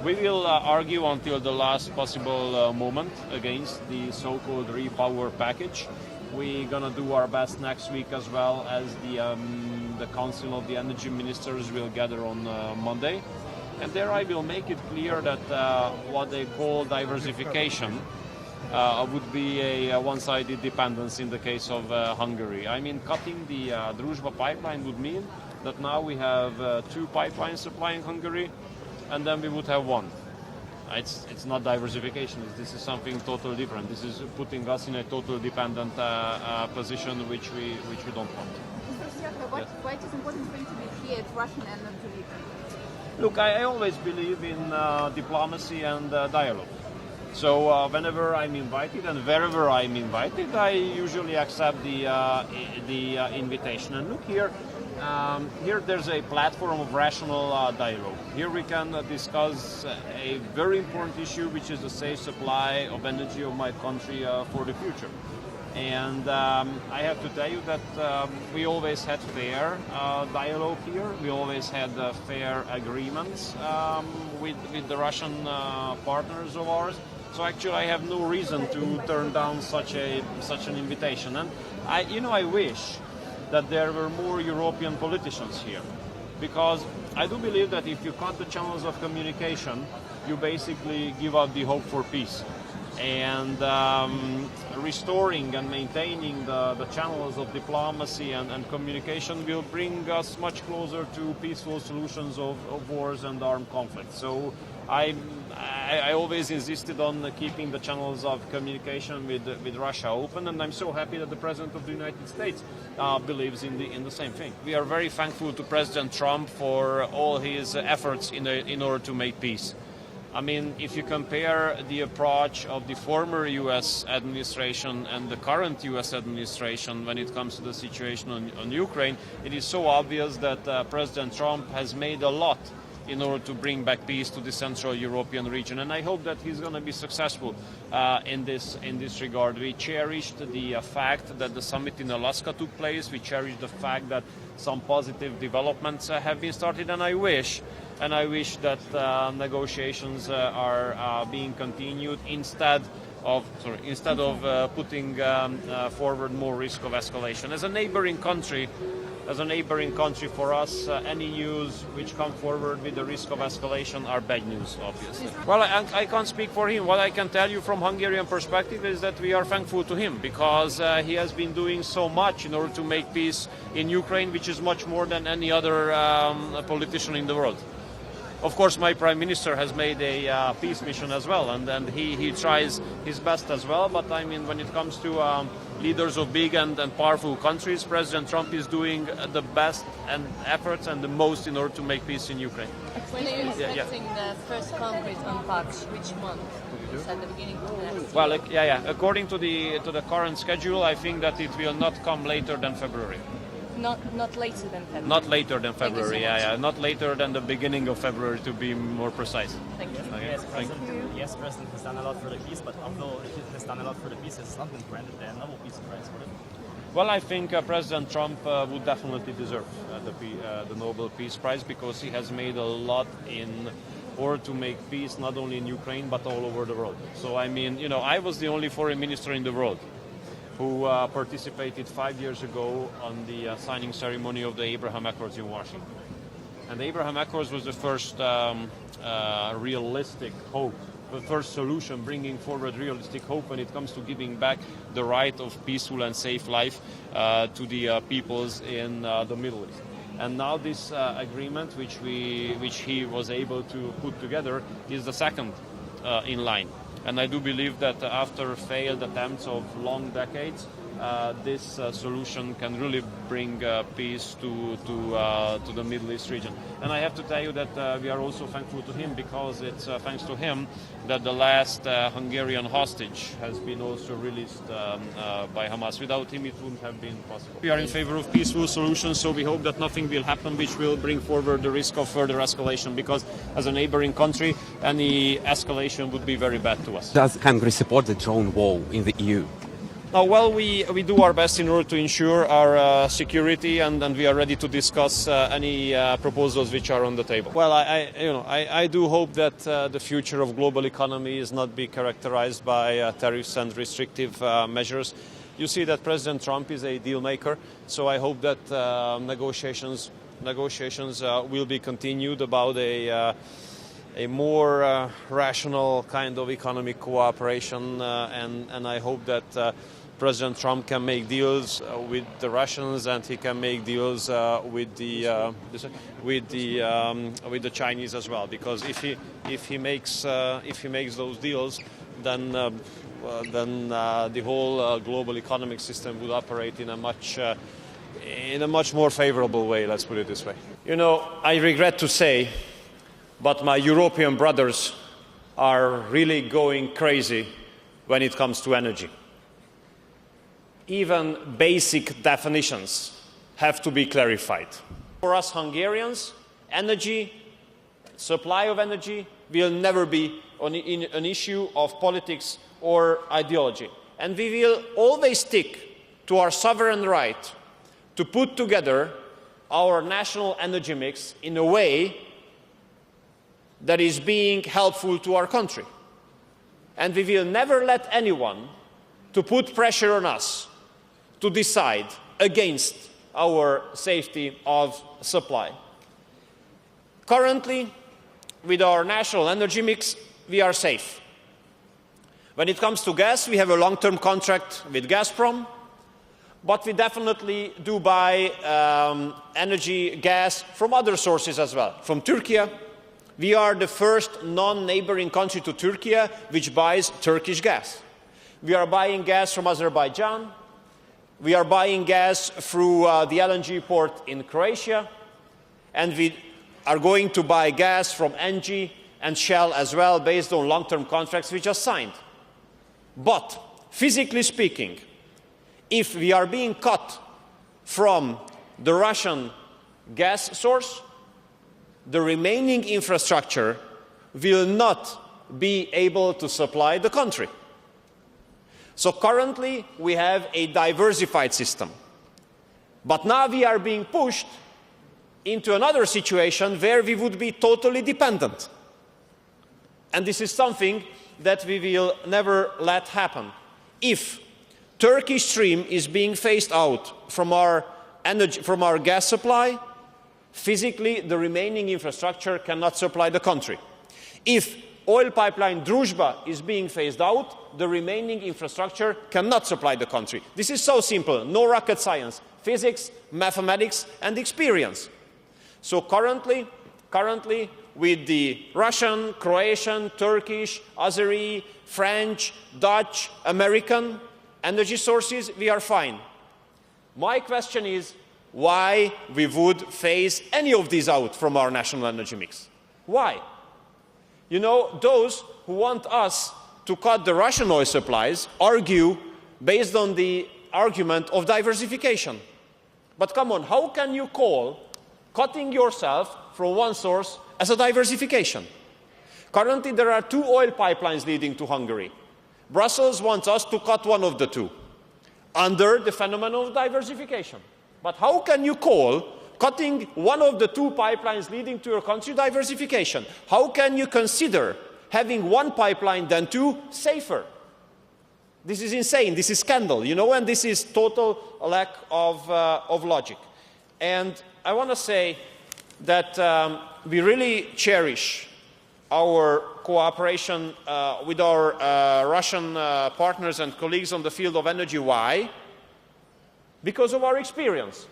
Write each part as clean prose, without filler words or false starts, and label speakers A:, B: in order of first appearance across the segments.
A: We will argue until the last possible moment against the so-called repower package. We're going to do our best next week as well, as the Council of the Energy Ministers will gather on Monday. And there I will make it clear that what they call diversification would be a one-sided dependence in the case of Hungary. I mean, cutting the Druzhba pipeline would mean that now we have 2 pipelines supplying Hungary, and then we would have 1. It's not diversification. This is something totally different. This is putting us in a totally dependent position, which we don't want.
B: Why it is important for you to be here at Russian energy?
A: Look, I always believe in diplomacy and dialogue. So whenever I'm invited and wherever I'm invited, I usually accept the invitation. And look here. Here there's a platform of rational dialogue. Here we can discuss a very important issue, which is the safe supply of energy of my country for the future. And I have to tell you that we always had fair dialogue here. We always had fair agreements with the Russian partners of ours. So actually I have no reason to turn down such an invitation. And I wish that there were more European politicians here, because I do believe that if you cut the channels of communication, you basically give up the hope for peace. And restoring and maintaining the channels of diplomacy and communication will bring us much closer to peaceful solutions of wars and armed conflicts. So I always insisted on keeping the channels of communication with Russia open, and I'm so happy that the President of the United States believes in the same thing. We are very thankful to President Trump for all his efforts in order to make peace. I mean, if you compare the approach of the former U.S. administration and the current U.S. administration when it comes to the situation on Ukraine, it is so obvious that President Trump has made a lot in order to bring back peace to the Central European region. And I hope that he's going to be successful in this regard. We cherished the fact that the summit in Alaska took place. We cherished the fact that some positive developments have been started. And I wish that negotiations are being continued instead of putting forward more risk of escalation. As a neighboring country for us, any news which come forward with the risk of escalation are bad news, obviously. Well, I can't speak for him. What I can tell you from Hungarian perspective is that we are thankful to him, because he has been doing so much in order to make peace in Ukraine, which is much more than any other politician in the world. Of course, my Prime Minister has made a peace mission as well, and he tries his best as well. But I mean, when it comes to leaders of big and powerful countries, President Trump is doing the best and efforts and the most in order to make peace in Ukraine.
C: When are you expecting the first concrete on patch? Which month? Is at the beginning of next
A: Well, according to the current schedule, I think that it will not come later than February.
C: Not later than February.
A: Not later than February.
C: So
A: not later than the beginning of February, to be more precise.
C: Thank you.
A: Okay.
D: Yes, President has done a lot for the peace, but although he has done a lot for the peace, it has not been granted the Nobel Peace Prize for it.
A: Well, I think President Trump would definitely deserve the Nobel Peace Prize, because he has made a lot in order to make peace not only in Ukraine but all over the world. So I mean, I was the only foreign minister in the world who participated 5 years ago on the signing ceremony of the Abraham Accords in Washington. And the Abraham Accords was the first realistic hope, the first solution bringing forward realistic hope when it comes to giving back the right of peaceful and safe life to the peoples in the Middle East. And now this agreement, which he was able to put together, is the second in line. And I do believe that after failed attempts of long decades, this solution can really bring peace to the Middle East region. And I have to tell you that we are also thankful to him, because it's thanks to him that the last Hungarian hostage has been also released by Hamas. Without him, it wouldn't have been possible. We are in favor of peaceful solutions, so we hope that nothing will happen which will bring forward the risk of further escalation, because as a neighboring country, any escalation would be very bad to us.
E: Does Hungary support the drone war in the EU?
A: Well, we do our best in order to ensure our security, and we are ready to discuss any proposals which are on the table. Well, I do hope that the future of global economy is not be characterized by tariffs and restrictive measures. You see that President Trump is a deal maker, so I hope that negotiations will be continued about a more rational kind of economic cooperation, and I hope that President Trump can make deals with the Russians, and he can make deals with the Chinese as well. Because if he makes those deals, then the whole global economic system would operate in a much more favorable way. Let's put it this way. I regret to say, but my European brothers are really going crazy when it comes to energy. Even basic definitions have to be clarified. For us Hungarians, supply of energy will never be an issue of politics or ideology. And we will always stick to our sovereign right to put together our national energy mix in a way that is being helpful to our country. And we will never let anyone to put pressure on us to decide against our safety of supply. Currently, with our national energy mix, we are safe. When it comes to gas, we have a long-term contract with Gazprom, but we definitely do buy gas from other sources as well. From Turkey, we are the first non-neighboring country to Turkey which buys Turkish gas. We are buying gas from Azerbaijan. We are buying gas through the LNG port in Croatia, and we are going to buy gas from ENGIE and Shell as well, based on long-term contracts we just signed. But, physically speaking, if we are being cut from the Russian gas source, the remaining infrastructure will not be able to supply the country. So currently we have a diversified system. But now we are being pushed into another situation where we would be totally dependent. And this is something that we will never let happen. If Turkish stream is being phased out from our gas supply, physically the remaining infrastructure cannot supply the country. If oil pipeline Druzhba is being phased out, the remaining infrastructure cannot supply the country. This is so simple, no rocket science, physics, mathematics and experience. So currently with the Russian, Croatian, Turkish, Azeri, French, Dutch, American energy sources, we are fine. My question is why we would phase any of these out from our national energy mix. Why? You know, those who want us to cut the Russian oil supplies argue based on the argument of diversification. But come on, how can you call cutting yourself from one source as a diversification? Currently, there are 2 oil pipelines leading to Hungary. Brussels wants us to cut one of the 2 under the phenomenon of diversification. But how can you call cutting one of the 2 pipelines leading to your country diversification? How can you consider having 1 pipeline than 2 safer? This is insane. This is scandal, you know, and this is total lack of logic. And I want to say that we really cherish our cooperation with our Russian partners and colleagues on the field of energy. Why? Because of our experience.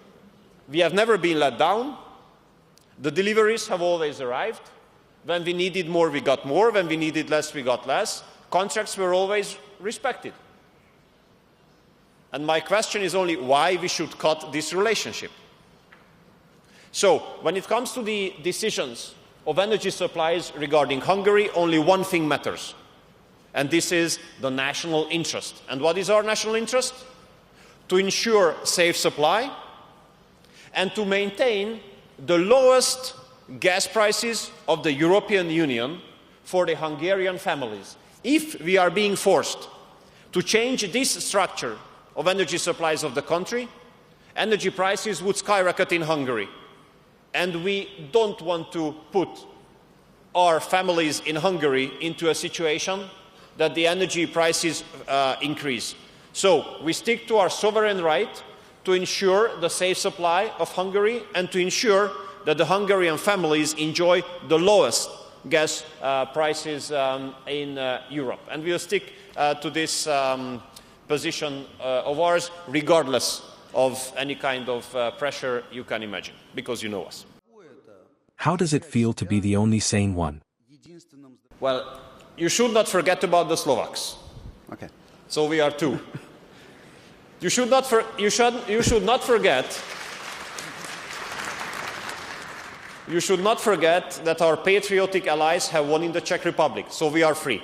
A: We have never been let down. The deliveries have always arrived. When we needed more, we got more. When we needed less, we got less. Contracts were always respected. And my question is only why we should cut this relationship. So, when it comes to the decisions of energy supplies regarding Hungary, only one thing matters. And this is the national interest. And what is our national interest? To ensure safe supply and to maintain the lowest gas prices of the European Union for the Hungarian families. If we are being forced to change this structure of energy supplies of the country, energy prices would skyrocket in Hungary. And we don't want to put our families in Hungary into a situation that the energy prices increase. So we stick to our sovereign right to ensure the safe supply of Hungary and to ensure that the Hungarian families enjoy the lowest gas prices in Europe. And we'll stick to this position of ours regardless of any kind of pressure you can imagine, because you know us.
E: How does it feel to be the only sane one?
A: Well, you should not forget about the Slovaks.
F: Okay.
A: So we are two. You should not forget. You should not forget that our patriotic allies have won in the Czech Republic. So we are free.